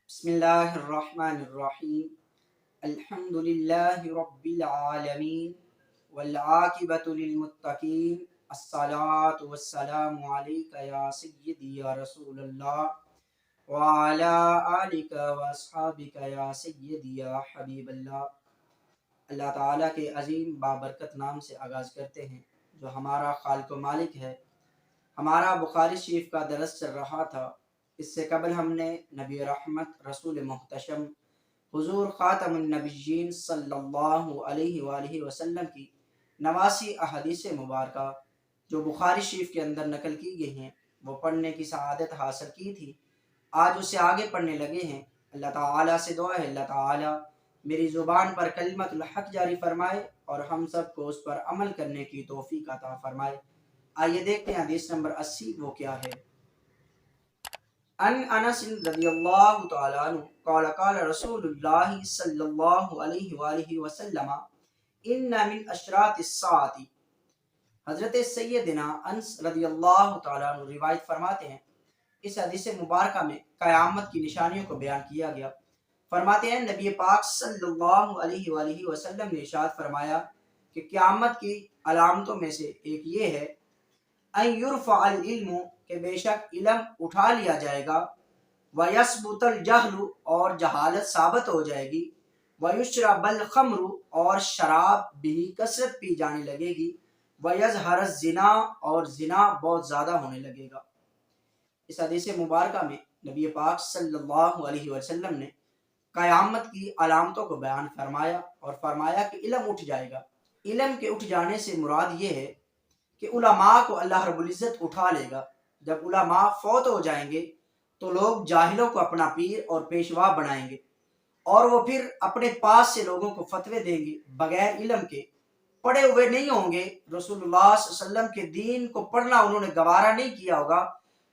بسم اللہ الرحمن الرحیم الحمد للہ رب العالمین والعاقبۃ للمتقین الصلاۃ والسلام علیک یا سیدی یا رسول اللہ وعلی آلک واصحابک یا سیدی یا حبیب اللہ۔ اللہ تعالیٰ کے عظیم بابرکت نام سے آغاز کرتے ہیں جو ہمارا خالق و مالک ہے۔ ہمارا بخاری شریف کا درس چل رہا تھا۔ اس سے قبل ہم نے نبی رحمت رسول محتشم حضور خاتم النبیین صلی اللہ علیہ وآلہ وسلم کی 89 احادیث مبارکہ جو بخاری شریف کے اندر نقل کی گئی ہیں وہ پڑھنے کی سعادت حاصل کی تھی۔ آج اسے آگے پڑھنے لگے ہیں۔ اللہ تعالیٰ سے دعا ہے اللہ تعالیٰ میری زبان پر کلمت الحق جاری فرمائے اور ہم سب کو اس پر عمل کرنے کی توفیق عطا فرمائے۔ آئیے دیکھتے ہیں حدیث نمبر 80 وہ کیا ہے۔ ان انس رضی اللہ تعالی عنہ قال قال رسول اللہ صلی اللہ علیہ وآلہ وسلم ان من اشراط الساعۃ۔ حضرت سیدنا انس رضی اللہ تعالی عنہ روایت فرماتے ہیں، اس حدیث مبارکہ میں قیامت کی نشانیوں کو بیان کیا گیا۔ فرماتے ہیں نبی پاک صلی اللہ علیہ وآلہ وسلم نے ارشاد فرمایا کہ قیامت کی علامتوں میں سے ایک یہ ہے ان یرفع العلم کہ بے شک علم اٹھا لیا جائے گا، وَيَثْبُتَ الْجَهْلُ اور جہالت ثابت ہو جائے گی، وَيُشْرَبَ الْخَمْرُ اور شراب بھی کثرت پی جانے لگے گی، وَيَظْهَرَ الزِّنَا اور زنا بہت زیادہ ہونے لگے گا۔ اس حدیث مبارکہ میں نبی پاک صلی اللہ علیہ وسلم نے قیامت کی علامتوں کو بیان فرمایا اور فرمایا کہ علم اٹھ جائے گا۔ علم کے اٹھ جانے سے مراد یہ ہے کہ علماء کو اللہ رب العزت اٹھا لے گا۔ جب علماء فوت ہو جائیں گے تو لوگ جاہلوں کو اپنا پیر اور پیشوا بنائیں گے اور وہ پھر اپنے پاس سے لوگوں کو فتوے دیں گے بغیر علم کے، پڑھے ہوئے نہیں ہوں گے۔ رسول اللہ صلی اللہ علیہ وسلم کے دین کو پڑھنا انہوں نے گوارا نہیں کیا ہوگا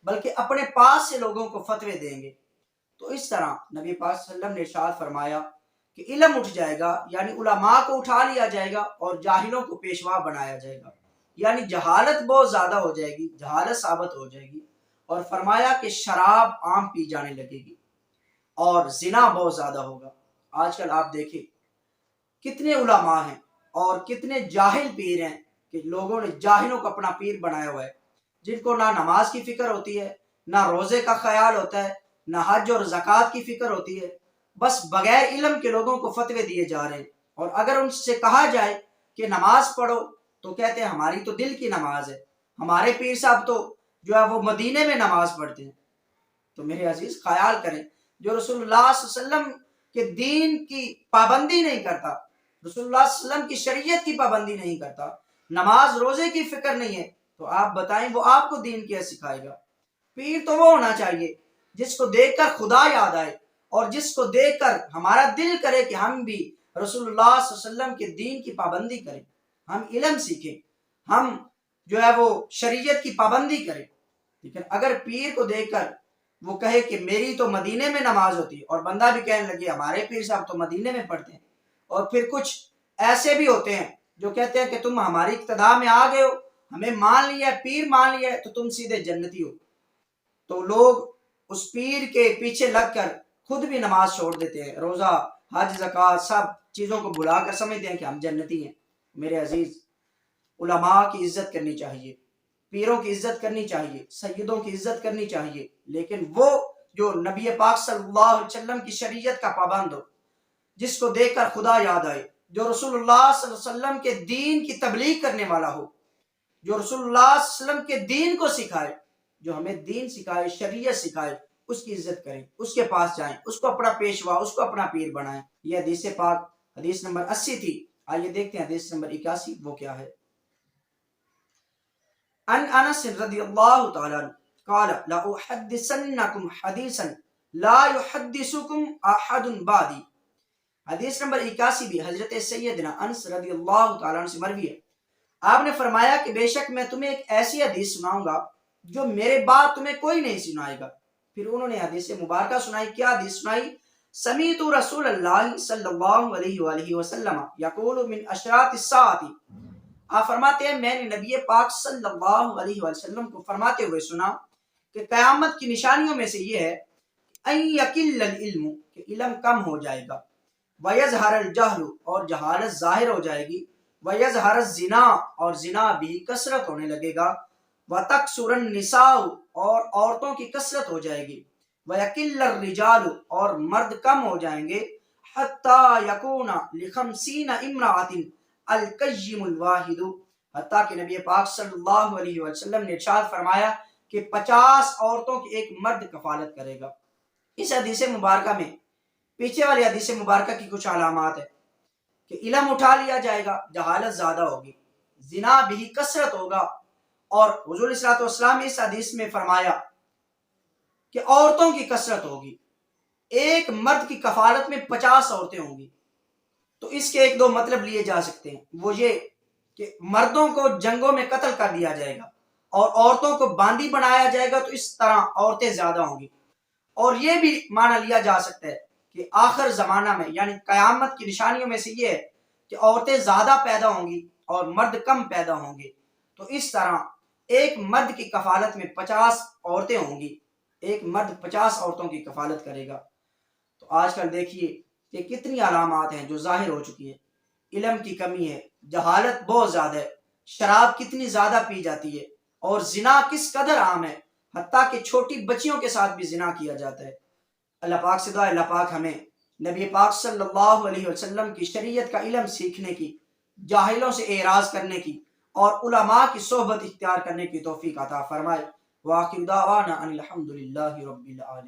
بلکہ اپنے پاس سے لوگوں کو فتوے دیں گے۔ تو اس طرح نبی پاک صلی اللہ علیہ وسلم نے ارشاد فرمایا کہ علم اٹھ جائے گا، یعنی علماء کو اٹھا لیا جائے گا اور جاہلوں کو پیشوا بنایا جائے گا، یعنی جہالت بہت زیادہ ہو جائے گی، جہالت ثابت ہو جائے گی۔ اور فرمایا کہ شراب عام پی جانے لگے گی اور زنا بہت زیادہ ہوگا۔ آج کل آپ دیکھیں کتنے علماء ہیں اور کتنے جاہل پیر ہیں کہ لوگوں نے جاہلوں کو اپنا پیر بنایا ہوا ہے، جن کو نہ نماز کی فکر ہوتی ہے، نہ روزے کا خیال ہوتا ہے، نہ حج اور زکوٰۃ کی فکر ہوتی ہے، بس بغیر علم کے لوگوں کو فتوے دیے جا رہے ہیں۔ اور اگر ان سے کہا جائے کہ نماز پڑھو تو کہتے ہیں ہماری تو دل کی نماز ہے، ہمارے پیر صاحب تو جو ہے وہ مدینے میں نماز پڑھتے ہیں۔ تو میرے عزیز خیال کریں، جو رسول اللہ صلی اللہ علیہ وسلم کے دین کی پابندی نہیں کرتا، رسول اللہ صلی اللہ علیہ وسلم کی شریعت کی پابندی نہیں کرتا، نماز روزے کی فکر نہیں ہے، تو آپ بتائیں وہ آپ کو دین کیا سکھائے گا؟ پیر تو وہ ہونا چاہیے جس کو دیکھ کر خدا یاد آئے اور جس کو دیکھ کر ہمارا دل کرے کہ ہم بھی رسول اللہ صلی اللہ علیہ وسلم کے دین کی پابندی کریں، ہم علم سیکھیں، ہم جو ہے وہ شریعت کی پابندی کریں۔ لیکن اگر پیر کو دیکھ کر وہ کہے کہ میری تو مدینے میں نماز ہوتی ہے، اور بندہ بھی کہنے لگے ہمارے پیر صاحب تو مدینے میں پڑھتے ہیں، اور پھر کچھ ایسے بھی ہوتے ہیں جو کہتے ہیں کہ تم ہماری اقتداء میں آ گئے ہو، ہمیں مان لیا ہے، پیر مان لیا ہے تو تم سیدھے جنتی ہو، تو لوگ اس پیر کے پیچھے لگ کر خود بھی نماز چھوڑ دیتے ہیں، روزہ حج زکوٰۃ سب چیزوں کو بھلا کر سمجھتے ہیں کہ ہم جنتی ہیں۔ میرے عزیز علماء کی عزت کرنی چاہیے، پیروں کی عزت کرنی چاہیے، سیدوں کی عزت کرنی چاہیے، لیکن وہ جو نبی پاک صلی اللہ علیہ وسلم کی شریعت کا پابند ہو، جس کو دیکھ کر خدا یاد آئے، جو رسول اللہ صلی اللہ علیہ وسلم کے دین کی تبلیغ کرنے والا ہو، جو رسول اللہ صلی اللہ علیہ وسلم کے دین کو سکھائے، جو ہمیں دین سکھائے، شریعت سکھائے، اس کی عزت کریں، اس کے پاس جائیں، اس کو اپنا پیشوا، اس کو اپنا پیر بنائیں۔ یہ حدیث پاک حدیث نمبر 80 تھی۔ آئیے دیکھتے ہیں حدیث نمبر 81 وہ کیا ہے۔ ان انس رضی اللہ تعالی عنہ قال لأحدثنکم حدیثا لا يحدثکم احد بعدی۔ حدیث نمبر 81 بھی حضرت سیدنا انس رضی اللہ تعالی عنہ سے مروی ہے۔ آپ نے فرمایا کہ بے شک میں تمہیں ایک ایسی حدیث سناؤں گا جو میرے بعد تمہیں کوئی نہیں سنائے گا۔ پھر انہوں نے حدیث مبارکہ سنائی۔ کیا حدیث سنائی؟ سمیعت رسول اللہ صلی اللہ علیہ وآلہ وسلم یقول من اشراط الساعۃ۔ آپ فرماتے ہیں میں نے نبی پاک صلی اللہ علیہ وسلم کو فرماتے ہوئے سنا کہ قیامت کی نشانیوں میں سے یہ ہے ان یقل العلم کہ علم کم ہو جائے گا، ویظہر الجہل اور جہالت ظاہر ہو جائے گی، ویظہر الزنا اور زنا بھی کثرت ہونے لگے گا، وتکثر النساء اور عورتوں کی کثرت ہو جائے گی، ویقل الرجال اور مرد کم ہو جائیں گے، حتی یکون لخمسین امرأۃ القیم الواحد، حتیٰ کہ نبی پاک صلی اللہ علیہ وسلم نے ارشاد فرمایا کہ 50 عورتوں کی ایک مرد کفالت کرے گا۔ اس حدیث مبارکہ میں پیچھے والی حدیث مبارکہ کی کچھ علامات ہے کہ علم اٹھا لیا جائے گا، جہالت زیادہ ہوگی، زنا بھی کثرت ہوگا، اور حضور صلی اللہ علیہ وسلم نے اس حدیث میں فرمایا کہ عورتوں کی کثرت ہوگی، ایک مرد کی کفالت میں 50 عورتیں ہوں گی۔ تو اس کے ایک دو مطلب لیے جا سکتے ہیں، وہ یہ کہ مردوں کو جنگوں میں قتل کر دیا جائے گا اور عورتوں کو باندی بنایا جائے گا، تو اس طرح عورتیں زیادہ ہوں گی۔ اور یہ بھی معنی لیا جا سکتا ہے کہ آخر زمانہ میں یعنی قیامت کی نشانیوں میں سے یہ ہے کہ عورتیں زیادہ پیدا ہوں گی اور مرد کم پیدا ہوں گے، تو اس طرح ایک مرد کی کفالت میں 50 عورتیں ہوں گی، ایک مرد 50 عورتوں کی کفالت کرے گا۔ تو آج کل دیکھیے کہ کتنی علامات ہیں جو ظاہر ہو چکی ہیں، علم کی کمی ہے، جہالت بہت زیادہ ہے، شراب کتنی زیادہ پی جاتی ہے، اور زنا کس قدر عام ہے، حتیٰ کہ چھوٹی بچیوں کے ساتھ بھی زنا کیا جاتا ہے۔ اللہ پاک سے دعا ہے اللہ پاک ہمیں نبی پاک صلی اللہ علیہ وسلم کی شریعت کا علم سیکھنے کی، جاہلوں سے اعراض کرنے کی اور علماء کی صحبت اختیار کرنے کی توفیق عطا فرمائے۔ وآخر دعوانا ان الحمد للہ رب العالمین۔